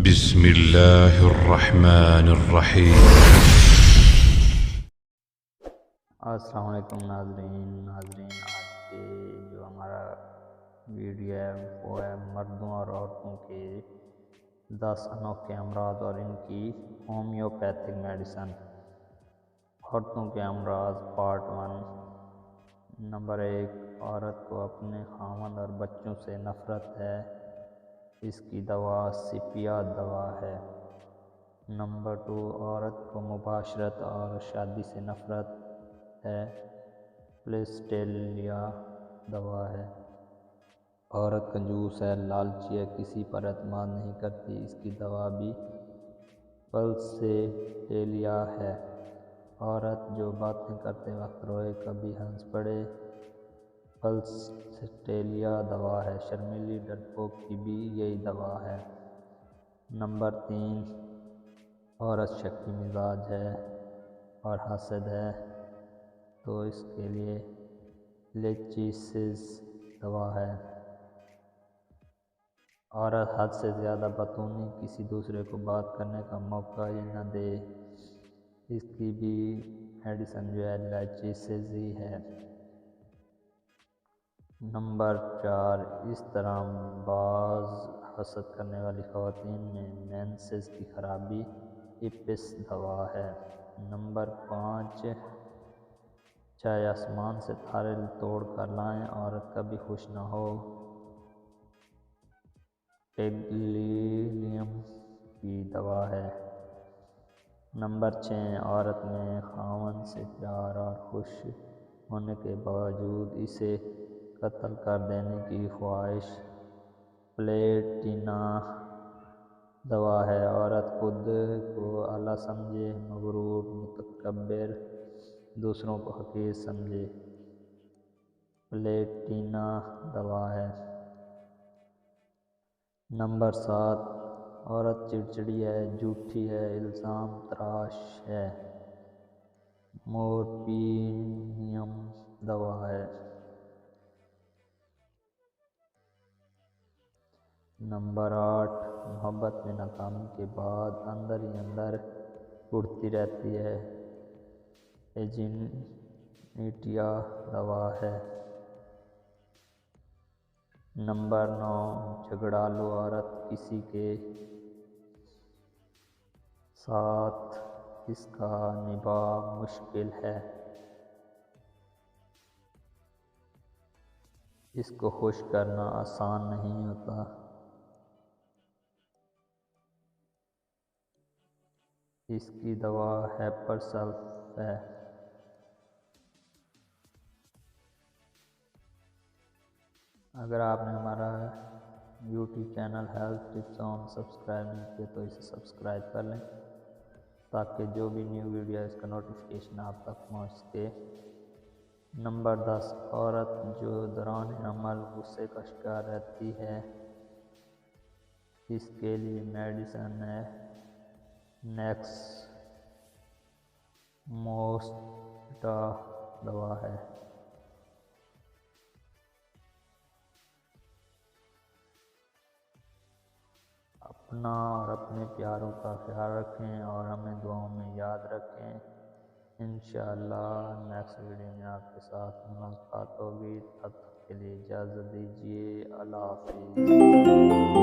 بسم اللہ الرحمن الرحیم۔ السلام علیکم ناظرین آج کے جو ہمارا ویڈیو ہے وہ ہے مردوں اور عورتوں کے 10 انوکھے امراض اور ان کی ہومیوپیتھک میڈیسن۔ عورتوں کے امراض پارٹ 1۔ نمبر 1، عورت کو اپنے خاوند اور بچوں سے نفرت ہے، اس کی دوا سپیات دوا ہے۔ نمبر 2، عورت کو مباشرت اور شادی سے نفرت ہے، پلیسٹیلیا دوا ہے۔ عورت کنجوس ہے، لالچی ہے، کسی پر اعتماد نہیں کرتی، اس کی دوا بھی پلسٹیلیا ہے۔ عورت جو باتیں کرتے وقت روئے، کبھی ہنس پڑے، پلسٹیلیا دوا ہے۔ شرمیلی ڈرپوک کی بھی یہی دوا ہے۔ نمبر 3، عورت شکی مزاج ہے اور حاسد ہے تو اس کے لیے لیچیسز دوا ہے۔ عورت حد سے زیادہ بطونی، کسی دوسرے کو بات کرنے کا موقع ہی نہ دے، اس کی بھی میڈیسن جو ہے لیچیسز ہی ہے۔ نمبر 4، اس طرح بعض حسد کرنے والی خواتین میں مینسز کی خرابی ایپس دوا ہے۔ نمبر 5، چاہے آسمان سے تارے توڑ کر لائیں، عورت کبھی خوش نہ ہو، پیگلیم کی دوا ہے۔ نمبر 6، عورت میں خاوند سے پیار اور خوش ہونے کے باوجود اسے قتل کر دینے کی خواہش، پلیٹینا دوا ہے۔ عورت خود کو اعلیٰ سمجھے، مغرور، متکبر، دوسروں کو حقیر سمجھے، پلیٹینا دوا ہے۔ نمبر 7، عورت چڑچڑی ہے، جھوٹی ہے، الزام تراش ہے، مورفیم دوا ہے۔ نمبر 8، محبت میں ناکامی کے بعد اندر ہی اندر اڑتی رہتی ہے، ایجنیٹیا دوا ہے۔ نمبر 9، جھگڑالو عورت، کسی کے ساتھ اس کا نبھانا مشکل ہے، اس کو خوش کرنا آسان نہیں ہوتا، اس کی دوا ہیپر سلف ہے۔ اگر آپ نے ہمارا یوٹیوب چینل ہیلتھ ٹپس آن سبسکرائب نہیں کیا تو اسے سبسکرائب کر لیں تاکہ جو بھی نیو ویڈیو ہے اس کا نوٹیفیکیشن آپ تک پہنچ سکے۔ نمبر 10، عورت جو دوران حمل غصے کا شکار رہتی ہے، اس کے لیے میڈیسن ہے نیکس موسٹا دوا ہے۔ اپنا اور اپنے پیاروں کا خیال رکھیں اور ہمیں دعاؤں میں یاد رکھیں۔ انشاءاللہ نیکسٹ ویڈیو میں آپ کے ساتھ ملاقات ہوگی، تب تک کے لیے اجازت دیجیے، اللہ حافظ۔